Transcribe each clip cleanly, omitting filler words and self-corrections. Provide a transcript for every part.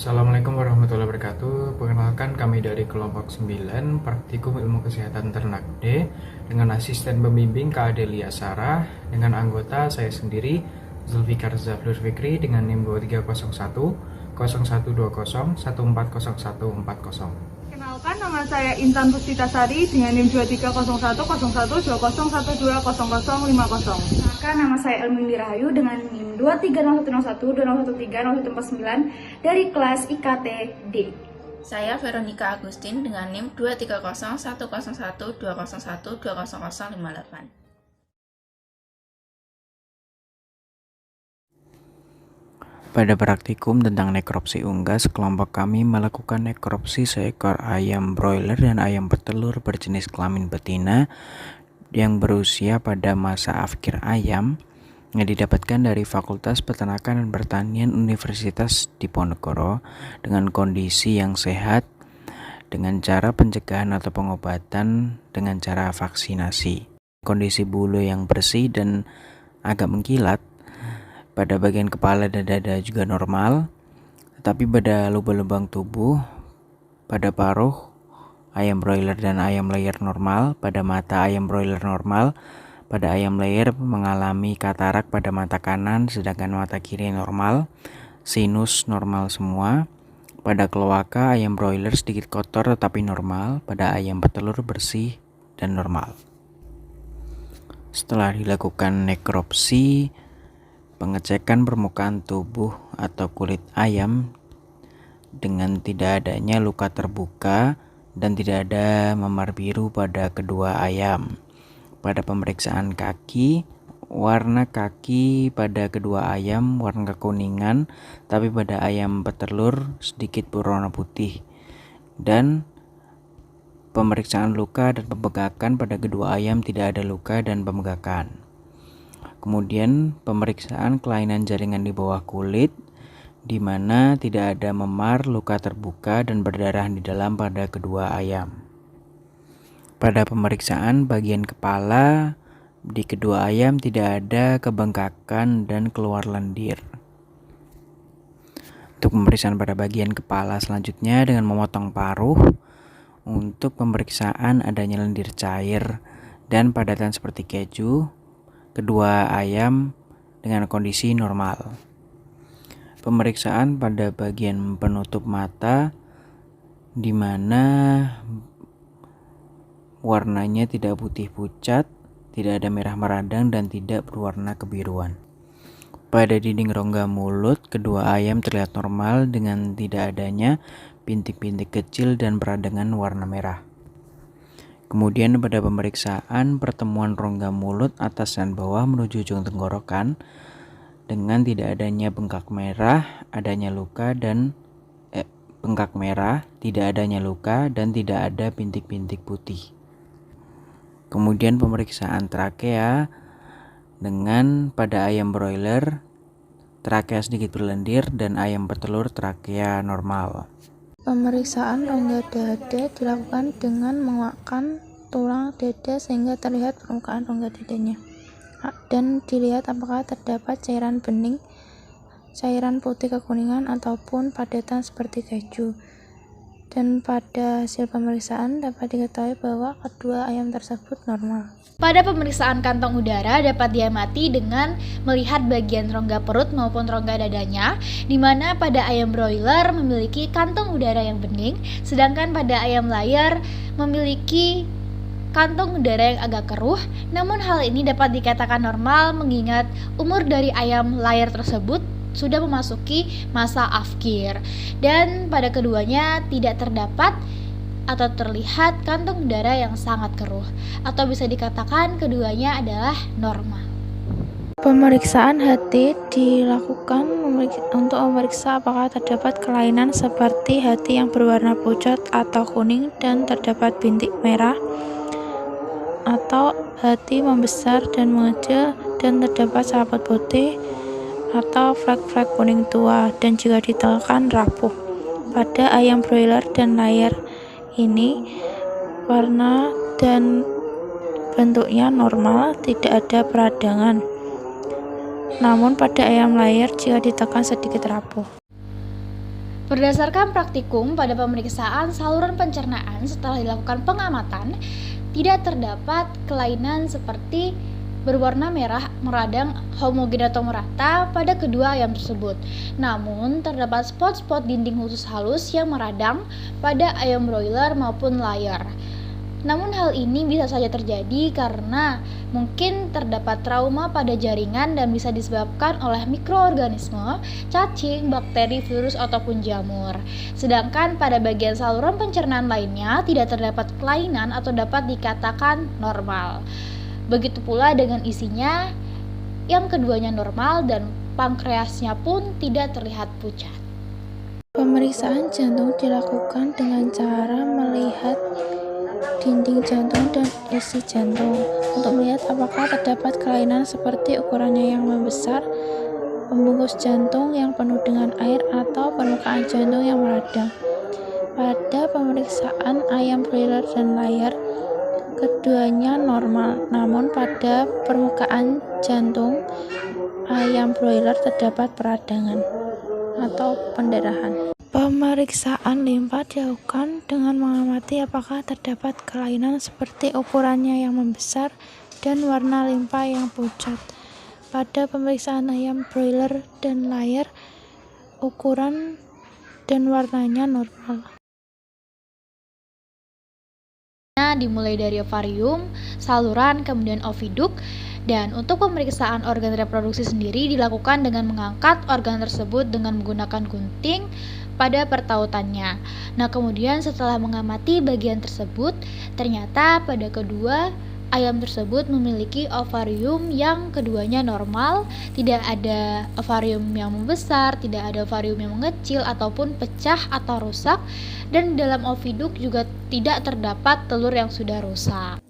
Assalamualaikum warahmatullahi wabarakatuh. Perkenalkan kami dari kelompok 9 Praktikum Ilmu Kesehatan Ternak D dengan asisten pembimbing Kak Adelia Sarah, dengan anggota saya sendiri Zulfikar Zafrul Fikri dengan NIM 2301 0120 140140. Kenalkan, nama saya Intan Puspitasari dengan NIM 2301 0120 Maka nama saya Elmindi Rahayu dengan NIM 23001 213 dari kelas IKT D. Saya Veronica Agustin dengan NIM 230 101 201 20058. Pada praktikum tentang nekropsi unggas, kelompok kami melakukan nekropsi seekor ayam broiler dan ayam petelur berjenis kelamin betina yang berusia pada masa afkir ayam yang didapatkan dari Fakultas Peternakan dan Pertanian Universitas Diponegoro dengan kondisi yang sehat dengan cara pencegahan atau pengobatan dengan cara vaksinasi. Kondisi bulu yang bersih dan agak mengkilat. Pada bagian kepala dan dada juga normal, tetapi pada lubang-lubang tubuh, pada paruh ayam broiler dan ayam layer normal, pada mata ayam broiler normal, pada ayam layer mengalami katarak pada mata kanan sedangkan mata kiri normal, sinus normal semua. Pada kloaka ayam broiler sedikit kotor tetapi normal, pada ayam petelur bersih dan normal. Setelah dilakukan nekropsi, pengecekan permukaan tubuh atau kulit ayam dengan tidak adanya luka terbuka dan tidak ada memar biru pada kedua ayam. Pada pemeriksaan kaki, warna kaki pada kedua ayam warna kekuningan, tapi pada ayam petelur sedikit berwarna putih. Dan pemeriksaan luka dan pembegakan pada kedua ayam tidak ada luka dan pembegakan. Kemudian pemeriksaan kelainan jaringan di bawah kulit di mana tidak ada memar, luka terbuka dan berdarah di dalam pada kedua ayam. Pada pemeriksaan bagian kepala di kedua ayam tidak ada kebengkakan dan keluar lendir. Untuk pemeriksaan pada bagian kepala selanjutnya dengan memotong paruh untuk pemeriksaan adanya lendir cair dan padatan seperti keju. Kedua ayam dengan kondisi normal. Pemeriksaan pada bagian penutup mata di mana warnanya tidak putih pucat, tidak ada merah meradang dan tidak berwarna kebiruan. Pada dinding rongga mulut, kedua ayam terlihat normal dengan tidak adanya bintik-bintik kecil dan peradangan warna merah. Kemudian pada pemeriksaan pertemuan rongga mulut atas dan bawah menuju ujung tenggorokan dengan tidak adanya bengkak merah, adanya luka dan bengkak merah, tidak adanya luka dan tidak ada bintik-bintik putih. Kemudian pemeriksaan trakea dengan pada ayam broiler trakea sedikit berlendir dan ayam petelur trakea normal. Pemeriksaan rongga dada dilakukan dengan menguakkan tulang dada sehingga terlihat permukaan rongga dadanya dan dilihat apakah terdapat cairan bening, cairan putih kekuningan ataupun padatan seperti keju. Dan pada hasil pemeriksaan dapat diketahui bahwa kedua ayam tersebut normal. Pada pemeriksaan kantong udara dapat diamati dengan melihat bagian rongga perut maupun rongga dadanya, di mana pada ayam broiler memiliki kantong udara yang bening, sedangkan pada ayam layer memiliki kantong udara yang agak keruh. Namun hal ini dapat dikatakan normal mengingat umur dari ayam layer tersebut sudah memasuki masa afkir, dan pada keduanya tidak terdapat atau terlihat kantong udara yang sangat keruh, atau bisa dikatakan keduanya adalah normal. Pemeriksaan hati dilakukan untuk memeriksa apakah terdapat kelainan seperti hati yang berwarna pucat atau kuning dan terdapat bintik merah, atau hati membesar dan mengecil dan terdapat selaput putih atau flek-flek kuning tua dan juga ditekan rapuh. Pada ayam broiler dan layer ini warna dan bentuknya normal, tidak ada peradangan. Namun pada ayam layer jika ditekan sedikit rapuh. Berdasarkan praktikum pada pemeriksaan saluran pencernaan setelah dilakukan pengamatan, tidak terdapat kelainan seperti berwarna merah, meradang, homogen atau merata pada kedua ayam tersebut. Namun, terdapat spot-spot dinding khusus halus yang meradang pada ayam broiler maupun layer. Namun hal ini bisa saja terjadi karena mungkin terdapat trauma pada jaringan dan bisa disebabkan oleh mikroorganisme, cacing, bakteri, virus, ataupun jamur. Sedangkan pada bagian saluran pencernaan lainnya tidak terdapat kelainan atau dapat dikatakan normal. Begitu pula dengan isinya yang keduanya normal dan pankreasnya pun tidak terlihat pucat. Pemeriksaan jantung dilakukan dengan cara melihat dinding jantung dan isi jantung untuk melihat apakah terdapat kelainan seperti ukurannya yang membesar, pembungkus jantung yang penuh dengan air, atau permukaan jantung yang meradang. Pada pemeriksaan ayam broiler dan layer, keduanya normal, namun pada permukaan jantung ayam broiler terdapat peradangan atau pendarahan. Pemeriksaan limpa dilakukan dengan mengamati apakah terdapat kelainan seperti ukurannya yang membesar dan warna limpa yang pucat. Pada pemeriksaan ayam broiler dan layer, ukuran dan warnanya normal. Dimulai dari ovarium, saluran, kemudian oviduk. Dan untuk pemeriksaan organ reproduksi sendiri dilakukan dengan mengangkat organ tersebut dengan menggunakan gunting pada pertautannya. Nah, kemudian setelah mengamati bagian tersebut, ternyata pada kedua ayam tersebut memiliki ovarium yang keduanya normal, tidak ada ovarium yang membesar, tidak ada ovarium yang mengecil ataupun pecah atau rusak, dan di dalam oviduk juga tidak terdapat telur yang sudah rusak.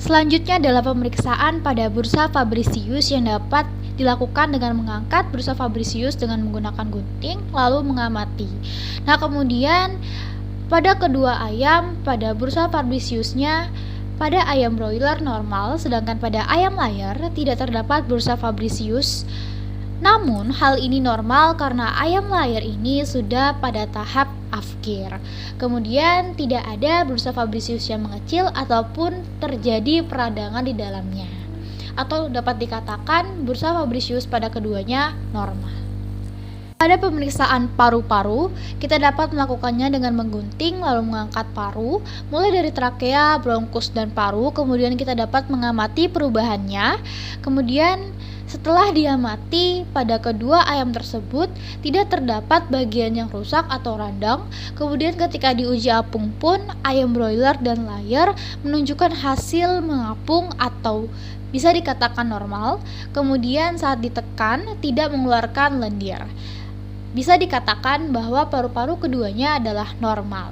Selanjutnya adalah pemeriksaan pada bursa Fabricius yang dapat dilakukan dengan mengangkat bursa Fabricius dengan menggunakan gunting lalu mengamati. Nah, kemudian pada kedua ayam, pada bursa Fabriciusnya pada ayam broiler normal, sedangkan pada ayam layer tidak terdapat bursa Fabricius. Namun hal ini normal karena ayam layer ini sudah pada tahap afkir. Kemudian tidak ada bursa Fabricius yang mengecil ataupun terjadi peradangan di dalamnya. Atau dapat dikatakan bursa Fabricius pada keduanya normal. Pada pemeriksaan paru-paru, kita dapat melakukannya dengan menggunting lalu mengangkat paru, mulai dari trakea, bronkus, dan paru. Kemudian kita dapat mengamati perubahannya. Kemudian setelah diamati pada kedua ayam tersebut tidak terdapat bagian yang rusak atau radang. Kemudian ketika diuji apung pun ayam broiler dan layer menunjukkan hasil mengapung atau bisa dikatakan normal. Kemudian saat ditekan tidak mengeluarkan lendir. Bisa dikatakan bahwa paru-paru keduanya adalah normal.